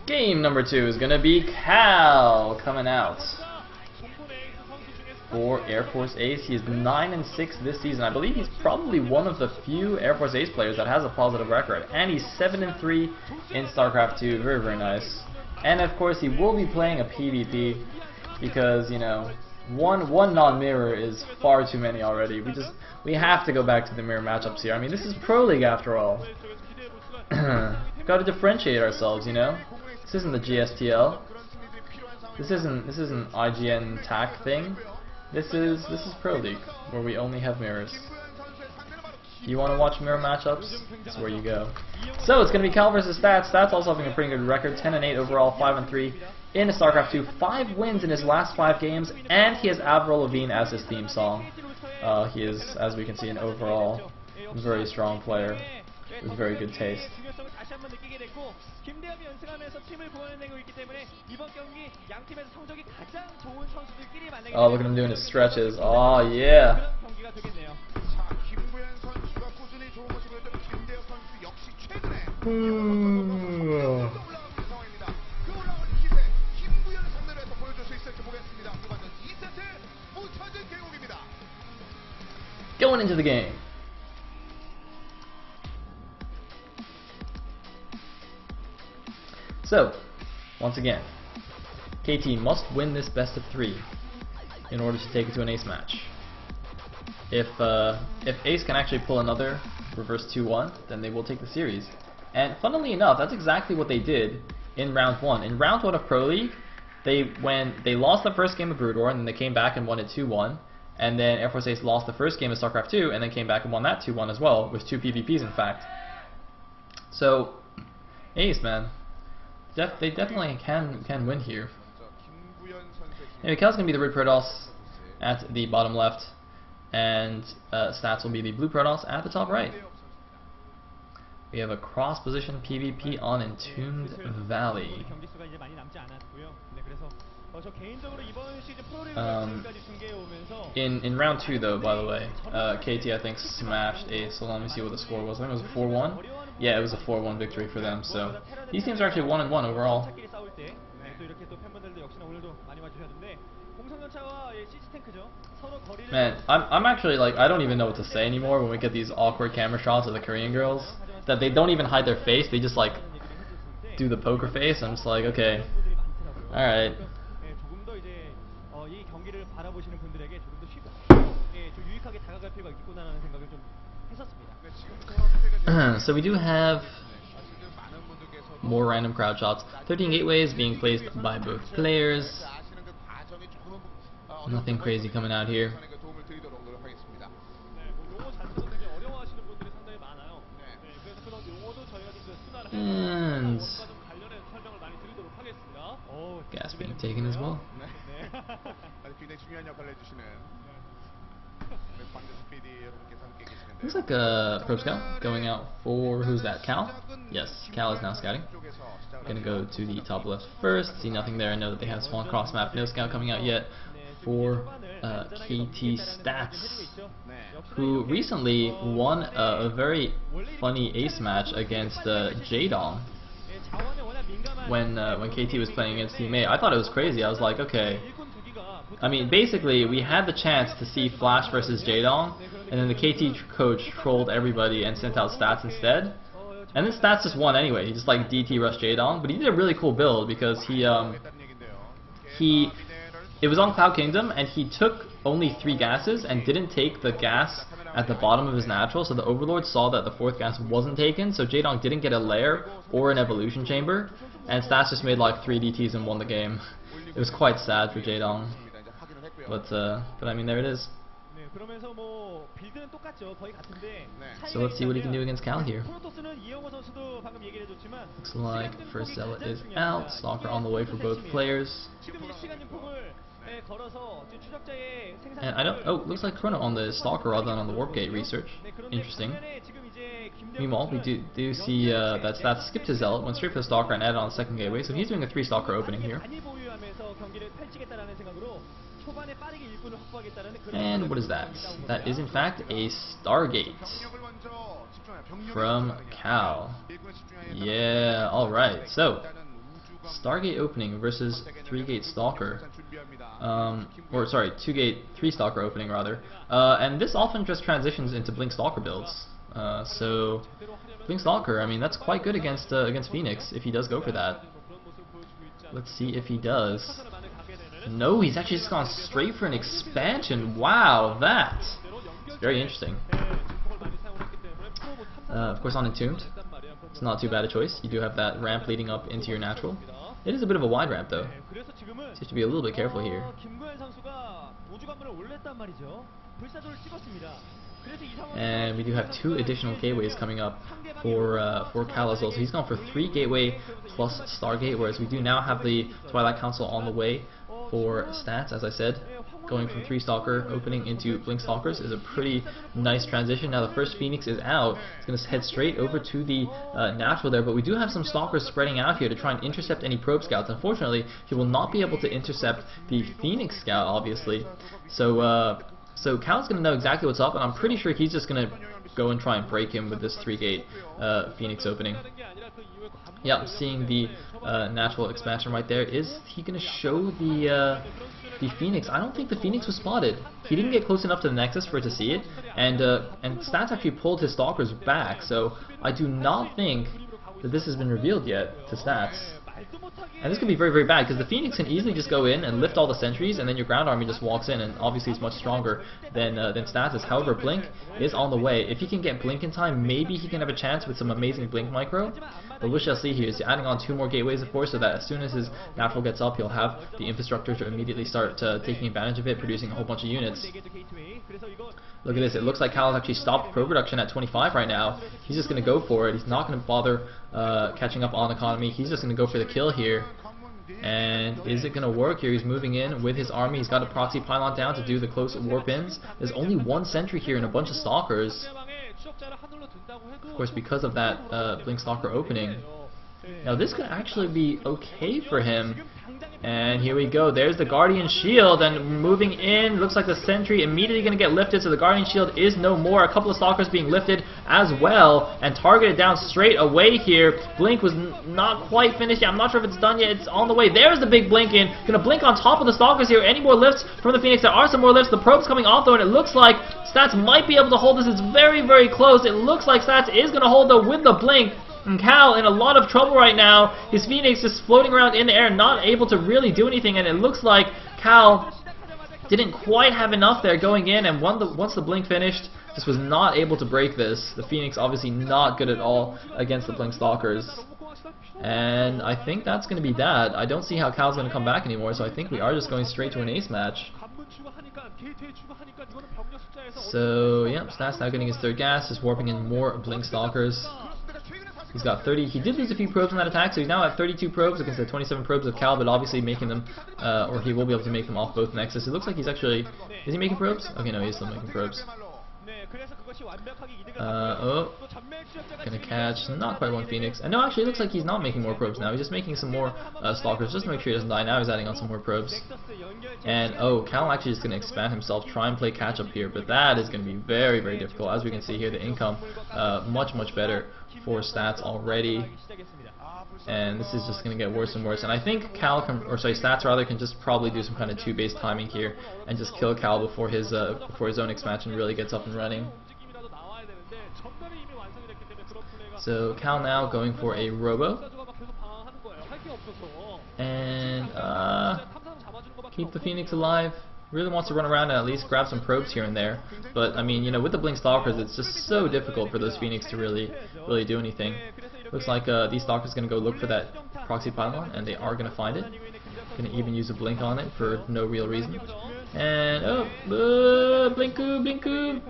Game number 2 is going to be Cal coming out for Air Force Ace. He is 9-6 this season. I believe he's probably one of the few Air Force Ace players that has a positive record. And he's 7-3 in StarCraft 2. Very, very nice. And of course, he will be playing a PvP because, you know, one non-mirror is far too many already. We have to go back to the mirror matchups here. I mean, this is Pro League after all. Got to differentiate ourselves, you know. This isn't the GSTL. This isn't IGN TAC thing. This is Pro League, where we only have mirrors. You want to watch mirror matchups? That's where you go. So it's going to be Cal versus Stats. Stats also having a pretty good record, 10-8 overall, 5-3 in StarCraft 2. 5 wins in his last 5 games, and he has Avril Lavigne as his theme song. He is, as we can see, an overall very strong player with very good taste. Oh, look at him doing his stretches. Oh, yeah. Going into the game. So, once again, KT must win this best of 3 in order to take it to an ace match. If Ace can actually pull another reverse 2-1, then they will take the series. And funnily enough, that's exactly what they did in round 1. In round 1 of Pro League, they lost the first game of Brood War, and then they came back and won it 2-1. And then Air Force Ace lost the first game of StarCraft 2, and then came back and won that 2-1 as well, with 2 PvPs in fact. So, Ace, man. They definitely can win here. Anyway, Cal's going to be the red Protoss at the bottom left, and Stats will be the blue Protoss at the top right. We have a cross-position PvP on Entombed Valley. In round 2 though, by the way, KT I think smashed Ace. So let me see what the score was. I think it was a 4-1. Yeah, it was a 4-1 victory for them. So these teams are actually 1-1 overall. Man, I'm actually like, I don't even know what to say anymore when we get these awkward camera shots of the Korean girls that they don't even hide their face. They just like do the poker face. I'm just like, okay, all right. So we do have more random crowd shots. 13 gateways being placed by both players. Nothing crazy coming out here. And gas being taken as well. Looks like a Pro Scout going out for, who's that, Cal? Yes, Cal is now scouting. Gonna go to the top left first, see nothing there. I know that they have Spawn cross map, no scout coming out yet for KT Stats, who recently won a very funny ace match against Jaedong when KT was playing against Team A. I thought it was crazy. I was like, okay. I mean, basically, we had the chance to see Flash versus Jaedong, and then the KT coach trolled everybody and sent out Stats instead. And then Stats just won anyway. He just like DT rushed Jaedong, but he did a really cool build because it was on Cloud Kingdom, and he took only 3 gases and didn't take the gas at the bottom of his natural, so the Overlord saw that the 4th gas wasn't taken, so Jaedong didn't get a lair or an evolution chamber, and Stats just made like 3 DTs and won the game. It was quite sad for Jaedong, but I mean, there it is. So let's see what he can do against Cal here. Looks like first Zealot is out, Stalker on the way for both players. And I don't. Oh, looks like Chrono on the Stalker rather than on the Warp Gate research. Interesting. Meanwhile, we do see that Stats skipped his Zealot, went straight for the Stalker and added on the second gateway, so he's doing a 3 Stalker opening here. And what is that? That is in fact a Stargate from Cal. Yeah, alright. So, Stargate opening versus 3-gate Stalker. Or sorry, 2-gate 3-Stalker opening rather. And this often just transitions into Blink Stalker builds. So Blink Stalker, I mean, that's quite good against Phoenix if he does go for that. Let's see if he does. No, he's actually just gone straight for an expansion. Wow, that's very interesting. Of course, on Entombed, it's not too bad a choice. You do have that ramp leading up into your natural. It is a bit of a wide ramp, though, so you have to be a little bit careful here. And we do have 2 additional gateways coming up for Cal as well. So he's gone for 3 gateway plus Stargate, whereas we do now have the Twilight Council on the way for stats. As I said, going from 3-Stalker opening into Blink Stalkers is a pretty nice transition. Now the first Phoenix is out. It's going to head straight over to the natural there, but we do have some Stalkers spreading out here to try and intercept any probe scouts. Unfortunately, he will not be able to intercept the Phoenix scout, obviously. So Cal's going to know exactly what's up, and I'm pretty sure he's just going to go and try and break him with this 3-gate Phoenix opening. Yeah, seeing the natural expansion right there. Is he going to show the Phoenix? I don't think the Phoenix was spotted. He didn't get close enough to the Nexus for it to see it, and Stats actually pulled his Stalkers back, so I do not think that this has been revealed yet to Stats. And this could be very, very bad, because the Phoenix can easily just go in and lift all the sentries, and then your ground army just walks in, and obviously it's much stronger than Stats is. However, Blink is on the way. If he can get Blink in time, maybe he can have a chance with some amazing Blink micro. But we shall see here. He's adding on 2 more gateways, of course, so that as soon as his natural gets up, he'll have the infrastructure to immediately start taking advantage of it, producing a whole bunch of units. Look at this. It looks like Cal has actually stopped pro production at 25 right now. He's just going to go for it. He's not going to bother catching up on economy. He's just going to go for the kill here. And is it going to work here? He's moving in with his army. He's got a proxy pylon down to do the close warp ins. There's only 1 sentry here and a bunch of stalkers. Of course, because of that Blink Stalker opening. Now this could actually be okay for him. And here we go. There's the Guardian Shield, and moving in. Looks like the sentry immediately going to get lifted, so the Guardian Shield is no more. A couple of Stalkers being lifted as well, and targeted down straight away here. Blink was not quite finished yet. I'm not sure if it's done yet. It's on the way. There's the big blink in. Going to blink on top of the Stalkers here. Any more lifts from the Phoenix? There are some more lifts. The probe's coming off, though, and it looks like Stats might be able to hold this. It's very, very close. It looks like Stats is going to hold, though, with the blink. And Cal in a lot of trouble right now. His Phoenix just floating around in the air, not able to really do anything, and it looks like Cal didn't quite have enough there going in, and once the blink finished, just was not able to break this. The Phoenix obviously not good at all against the Blink Stalkers. And I think that's going to be that. I don't see how Cal's going to come back anymore, so I think we are just going straight to an ace match. So, yeah, Stats now getting his 3rd gas, just warping in more Blink Stalkers. He's got 30. He did lose a few probes in that attack, so he's now at 32 probes against the 27 probes of Cal, but obviously making them, or he will be able to make them off both Nexus. It looks like he's actually, is he making probes? Okay, no, he's still making probes. Gonna catch not quite 1 Phoenix. And no, actually it looks like he's not making more probes now. He's just making some more Stalkers just to make sure he doesn't die. Now he's adding on some more probes. And Cal actually is gonna expand himself, try and play catch up here, but that is gonna be very, very difficult. As we can see here, the income much better for Stats already. And this is just going to get worse and worse. And I think Stats rather can just probably do some kind of 2-base timing here and just kill Cal before his own expansion really gets up and running. So Cal now going for a Robo. And keep the Phoenix alive. Really wants to run around and at least grab some probes here and there. But I mean, you know, with the Blink Stalkers, it's just so difficult for those Phoenix to really do anything. Looks like these Stalkers are going to go look for that proxy pylon, and they are going to find it. Going to even use a blink on it for no real reason. And Blinku, Blinku.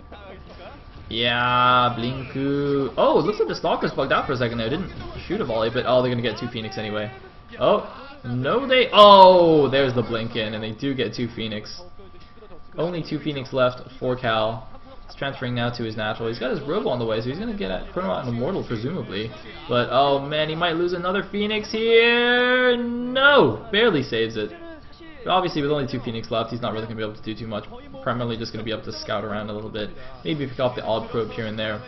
Yeah, Blinku. Oh, it looks like the Stalkers bugged out for a second there. Didn't shoot a volley, but they're going to get 2 Phoenix anyway. No, there's the blink in, and they do get 2 Phoenix. Only 2 Phoenix left for Cal. He's transferring now to his natural. He's got his Robo on the way, so he's going to get at Chrononaut and Immortal, presumably. But, oh man, he might lose another Phoenix here. No! Barely saves it. But obviously, with only 2 Phoenix left, he's not really going to be able to do too much. Primarily just going to be able to scout around a little bit. Maybe pick off the odd probe here and there.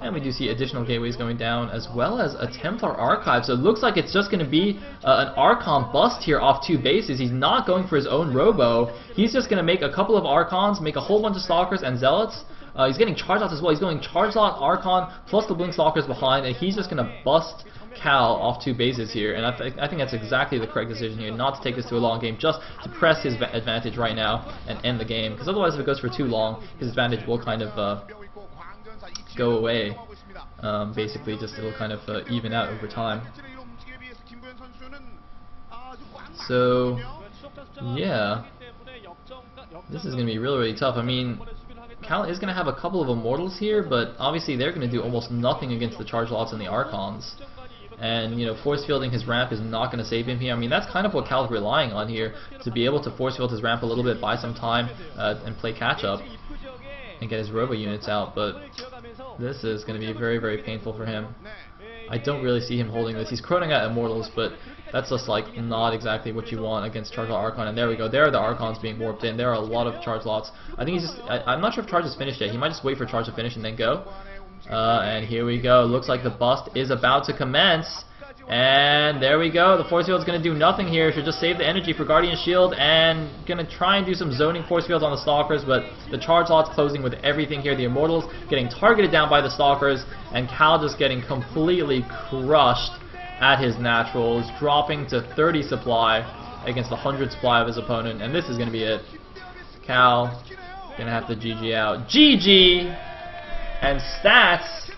And we do see additional gateways going down, as well as a Templar Archive. So it looks like it's just going to be an Archon bust here off 2 bases. He's not going for his own Robo. He's just going to make a couple of Archons, make a whole bunch of Stalkers and Zealots. He's getting Charge Lots as well. He's going Charge Lot, Archon, plus the Blink Stalkers behind, and he's just going to bust Cal off 2 bases here. And I think that's exactly the correct decision here, not to take this to a long game, just to press his advantage right now and end the game. Because otherwise, if it goes for too long, his advantage will kind of go away. Basically, just it'll kind of even out over time. So, yeah, this is going to be really, really tough. I mean, Cal is going to have a couple of Immortals here, but obviously they're going to do almost nothing against the Charge Lots and the Archons. And, you know, force fielding his ramp is not going to save him here. I mean, that's kind of what Cal's relying on here, to be able to force field his ramp a little bit, buy some time, and play catch up and get his Robo units out. But this is going to be very, very painful for him. I don't really see him holding this. He's chroning out Immortals, but that's just like not exactly what you want against Charge Lot Archon. And there we go. There are the Archons being warped in. There are a lot of Charge Lots. I think he's just... I'm not sure if Charge is finished yet. He might just wait for Charge to finish and then go. And here we go. Looks like the bust is about to commence. And there we go. The force field's going to do nothing here. Should just save the energy for Guardian Shield, and going to try and do some zoning force fields on the Stalkers, but the Charge Lots closing with everything here. The Immortals getting targeted down by the Stalkers, and Cal just getting completely crushed at his naturals, dropping to 30 supply against the 100 supply of his opponent, and this is going to be it. Cal going to have to GG out. GG! And Stats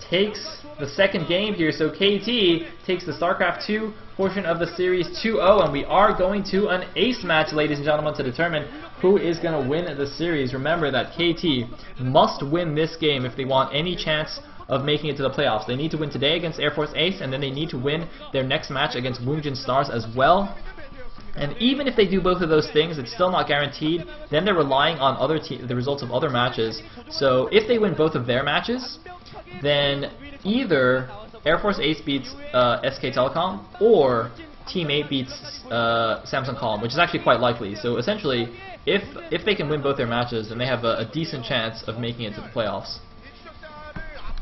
takes the second game here, so KT takes the StarCraft 2 portion of the series 2-0, and we are going to an ace match, ladies and gentlemen, to determine who is going to win the series. Remember that KT must win this game if they want any chance of making it to the playoffs. They need to win today against Air Force Ace, and then they need to win their next match against Woongjin Stars as well. And even if they do both of those things, it's still not guaranteed. Then they're relying on the results of other matches. So if they win both of their matches, then either Air Force Ace beats SK Telecom, or Team 8 beats Samsung Calm, which is actually quite likely. So essentially, if they can win both their matches, then they have a decent chance of making it to the playoffs.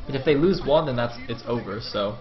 But if they lose one, then it's over. So